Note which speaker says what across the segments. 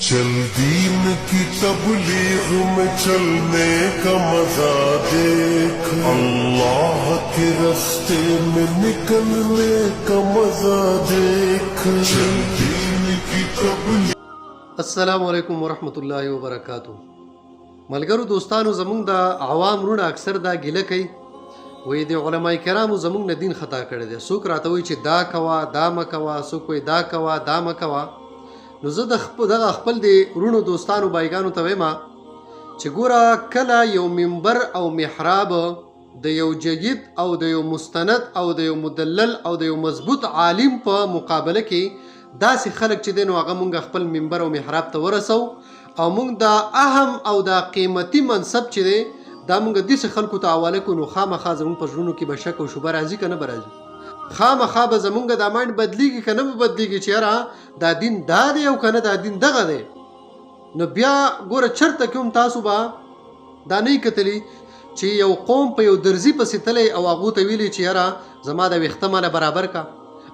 Speaker 1: चल दीन की तबलीग में चलने का मजा देख, अल्लाह के रास्ते में निकलने का मजा देख, चल दीन की तबलीग।
Speaker 2: अस्सलामु अलैकुम वरहमतुल्लाहि वबरकातुहू। मलगरू दोस्तानو زمونږ د عوام رونه اکثر دا ګیله کوي وای د علماء کرامو زمونږ نه دین خطا کړی دی. څوک راته وایي چې دا کوه دا مه کوه، څوک وایي دا کوه دا مه کوه. نو زه دغه خپل د رونو دوستانو بایګانو ته وایم چې ګوره کله یو منبر او محراب د یو جید او د یو مستند او د یو مدلل او د یو مضبوط عالم په مقابله کې داسې خلک چې دی نو هغه مونږ خپل منبر او محراب ته ورسو او مونږ دا اهم او دا قیمتي منصب چې دی دا مونږ داسې خلکو ته حواله کړو نو خامخا زمونږ په زړونو کې به شک او شبهه راځي که نه به راځي؟ خامخا به زمونږ دا مایند بدلیږي که نه به بدلیږي چې یاره دا دین دا دی او که نه دا دین دغه دی. نو بیا ګوره چرته کې هم تاسو به دا نه کتلی چې یو قوم په یو درزي پسې تلی او هغو ته ویلي چې یاره زما د ویښته ماله برابر کا،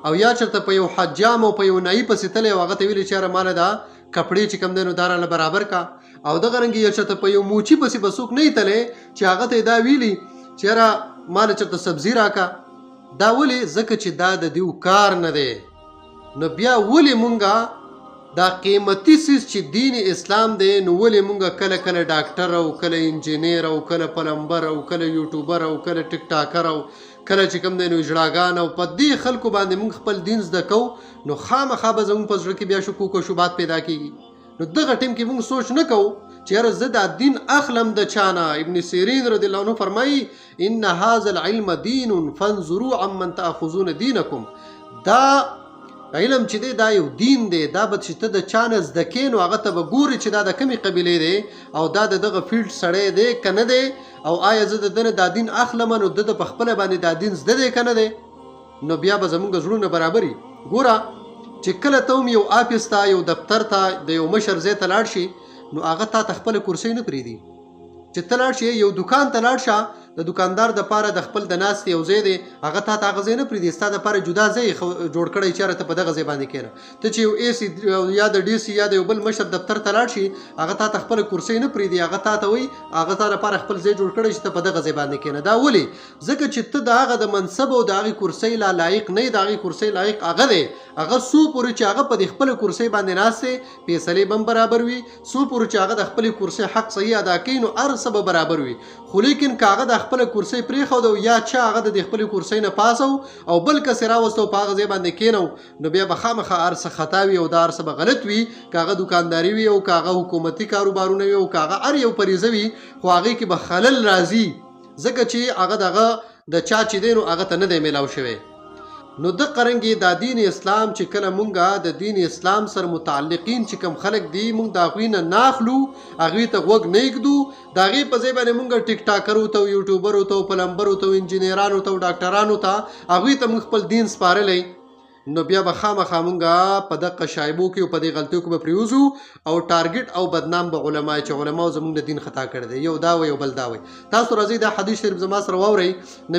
Speaker 2: او یا چرته په یو حجام او په یو نایي پسې تلی او هغه ته ویلي چې یاره ماله دا کپړې چې کم دی نو دا راله برابر کا، او دغه رنګې یو چرته په یو موچي پسې به څوک نه تلی چې هغه ته دا ویلي چې یاره ماله چرته سبزي راکا. دا ولې؟ ځکه چې دا د دیو کار نه دی. نو بیا ولې مونږه دا قیمتي څیز چې دین اسلام دی نو ولې مونږه کله کله ډاکټر او کله انجینیر او کله پلمبر او کله یوټیوبر او کله ټیک ټاکر او کله چې کوم دی نو اجراګان او په دې خلکو باندې مونږ خپل دین زده کوو نو خامخا به زموږ په زړه کې بیا شکوک او شبهات پیدا کېږي. نو دغه ټیم کې مونږ سوچ نه کوو چې یاره زه دا دین اخلم د چانه. ابن سیرین رضی الله عنه فرمایي ان هذا العلم دین فانظروا عمن تاخذون دینکم. دا علم چې دی دا یو دین دی، دا به چې ته د چانه زده کې نو هغه ته به ګوري چې دا د کمې قبیلې دی او دا د دغه فیلډ سړی دی که نه دی، او آیا زه د ده نه دا دین اخلم نو د ده په خپله باندې دا دین زده دی که نه دی. نو بیا به زمونږ زړونه برابري. ګوره چې کله ته هم یو آفیس ته یو دفتر ته د یو مشر ځای ته لاړ شي نو هغه تا ته خپله کرسۍ نه پرېږدي. چې ته لاړ شي یو دکان ته لاړ شه د دکاندار دپاره د خپل د ناستې یو ځای دی هغه تا ته هغه ځای نه پرېږدي، ستا دپاره جدا ځای جوړ کړی چې یاره ته په دغه ځای باندې کښېنه. ته چې یو اے سي یا د ډي سي یا د یو بل مشر دفتر ته لاړ شي هغه تا ته خپله کرسۍ نه پرېږدي، هغه تا ته وایي هغه تا لپاره خپل ځای جوړ کړی چې ته په دغه ځای باندې کښېنه. دا ولې؟ ځکه چې ته د هغه د منصب او د هغې کرسۍ لا لایق نه یې. د هغې کرسۍ لایق هغه دی، هغه څو پورې چې هغه په دې خپله کرسۍ باندې ناست دی فیصلې به هم برابر وي، څو پورې چې هغه د خپلې کرسۍ حق صحیح ادا کوي نو هر څه به برابر وي. خو لیکن که هغه د خپله کرسۍ پرېښود او یا چا هغه د خپلې کرسۍ نه پاسو او بل کس یې راوستو په هغه ځای باندې کېنو نو بیا به خامخا هر څه خطا وي او دا هر څه به غلط وي. که هغه دوکانداري وي او که هغه حکومتي کاروبارونه وي او که هغه هر یو فریضه وي خو هغې کې به خلل راځي ځکه چې هغه دغه د چا چې دی نو هغه ته نه دی میلاو شوی. نو د قرنګي دا دین اسلام چې کله مونږه د دین اسلام سره متعلقین چې کم خلک دي مونږ د هغوی نه ناخلو، هغوی ته غوږ نه ایږدو، د هغې په ځای باندې مونږ ټیک ټاکرو ته یوټیوبرو ته پلمبرو ته انجینیرانو ته ډاکټرانو ته هغوی ته مونږ خپل دین سپارلی نو بیا به خامخا مونږه په دغه شایبو کې او په دې غلطیو کې به پرېوځو او ټارګټ او بدنام به علما چې علماو زمونږ د دین خطا کړی دی. یو دا وی یو بل دا وی. تاسو راځئ دا حدیث شریف زما سره واورئ.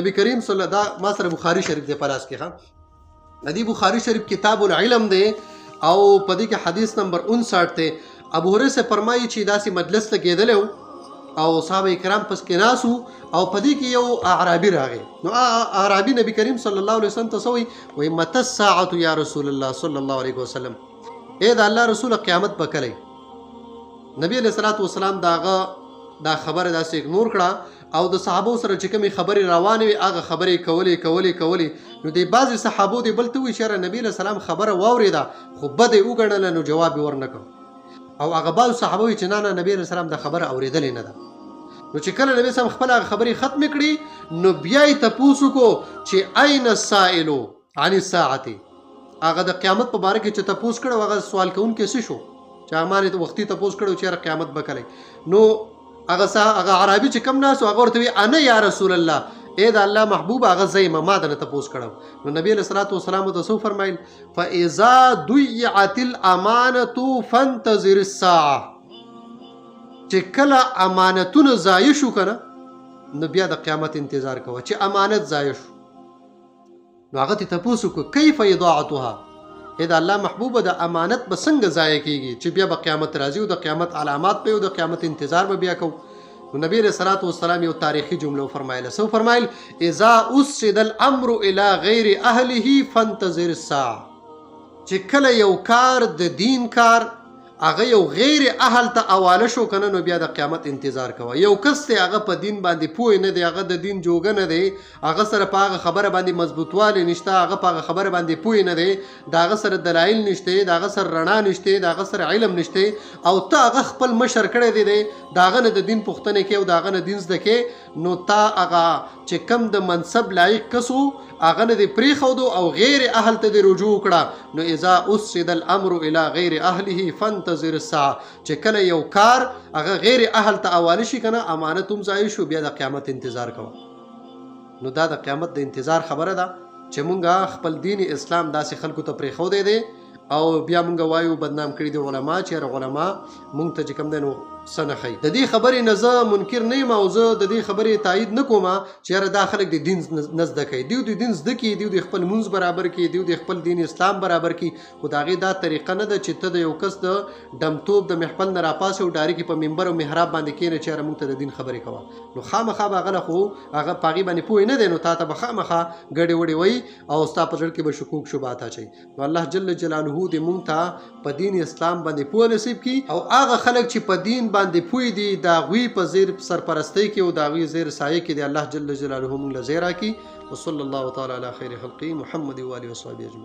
Speaker 2: نبی کریم صلی الله دا ما سره بخاري شریف دی په لاس کې. ښه دی بخاری شریف کتاب العلم دی او په دې کې حدیث نمبر 59 دی. ابو هريره سے فرمایي چې داسې مجلس لګېدلی او صحابه کرام پس کې ناسو او په دې کې یو اعرابي راغی. نو اعرابي نبی کریم صلی الله علیه وسلم ته څه وایي متى الساعة یا رسول الله صلی الله علیه وسلم، ای د الله رسول قیامت به کله؟ نبی علیه الصلاة والسلام دا خبره داسې اګنور کړه او د صحابو سره چې کومې خبرې روانې وي هغه خبرې کولې. نو د بعضې صحابو دی بل ته وایي چې یاره نبي علیه السلام خبره واورېده خو بده یې وګڼله نو جواب یې ورنه کړ، او هغه بعضو صحابه وایي چې نه نبي علیه السلام دا خبره اورېدلې نه ده. نو چې کله نبی صاحب خپل هغه خبرې ختمې کړي نو بیا یې تپوس وکړو چې این السائل عن الساعة، هغه د قیامت په باره کې چې تپوس کړو هغه سوال کوونکی څه شو چې امانې وختي تپوس کړو چې یاره قیامت به کله؟ نو هغه عربي چې کم ناس هغه ورته وی انا یا رسول الله، اے د الله محبوب هغه زېما ما دنه تپوس کړو. نو نبی علیہ الصلوۃ والسلام ته څه فرمایل؟ فاذا ضيعت الامانه فانتظر الساعه، چې کله امانتونه ضایع شو کنه نو بیا د قیامت انتظار کوه. چې امانت ضایع شو نو هغه ته تپوس وکړه کیف اضاعتها، اې د الله محبوبه د امانت به څنګه ضایع کیږي چې بیا به قیامت راځي او د قیامت علامات به او د قیامت انتظار به بیا کوو. نو نبی علیہ الصلوۃ والسلام یو تاریخي جمله فرمایله. سو فرمایل اذا اسد الامر الى غیر اهله فانتظر الساعه. چې کله یو کار د دین کار هغه یو غیر اهل ته حواله شو کنه نو بیا د قیامت انتظار کوه. یو کس ته هغه په دین باندې پوه نه دی، هغه د دین جوګه نه دی، هغه سره په هغه خبره باندې مضبوطوالی نشته، هغه په هغه خبره باندې پوه نه دی، د هغه سره دلایل نشته، د هغه سره رڼا نشته، د هغه سره علم نشته او ته هغه خپل مشر کړی دی د هغه نه د دین پوښتنه کوي او د هغه نه دین زده کوي، نو تا هغه چې کم د منصب لایق کسو هغه نه دی پرېښودو او غیر اهل ته دی رجوع کړه. نو اذا اسد الامر الى غیر اهله فانتظر الساعه. چې کله یو کار هغه غیر اهل ته حواله شي کنه امانت هم ضایع شو، بیا د قیامت انتظار کوه. نو دا د قیامت د انتظار خبره ده چې مونږه خپل دین اسلام داسې خلکو ته پرېښودی دی او بیا مونږ وایو بدنام کړي دي علما چې علما مونږ ته چې کوم دی نو څه نه ښیي. د دې خبرې نه زه منکر نه یم او زه د دې خبرې تایید نه کوم چې یاره دا خلک د دین نه زده کوي. دوی د دین زده کړي، دوی د خپل مونځ برابر کړي، دوی د خپل دین اسلام برابر کړي، خو د هغې دا طریقه نه ده چې ته د یو کس د ډمتوب د محفل نه راپاسې او ډارې په منبر او محراب باندې کښېنه چې یاره مونږ ته د دین خبرې کوه. نو خامخا به هغه خو هغه په هغې باندې پوه نه دی، نو تا ته به خامخا ګډې وډې وایي او ستا په زړه کې به شکوک شبهات اچوي. نو الله جل جلاله دې مونږ ته په دین اسلام باندې پوه نصیب کړي او هغه خلک چې په دین باندې پوه دي د هغوی په زیر سرپرستۍ کې او د هغوی زیر سایه کې د الله جل جلاله موږ له ځای راکړي. وصلی الله تعالی علی خیر خلقه محمد و آله وصحبه اجمعین.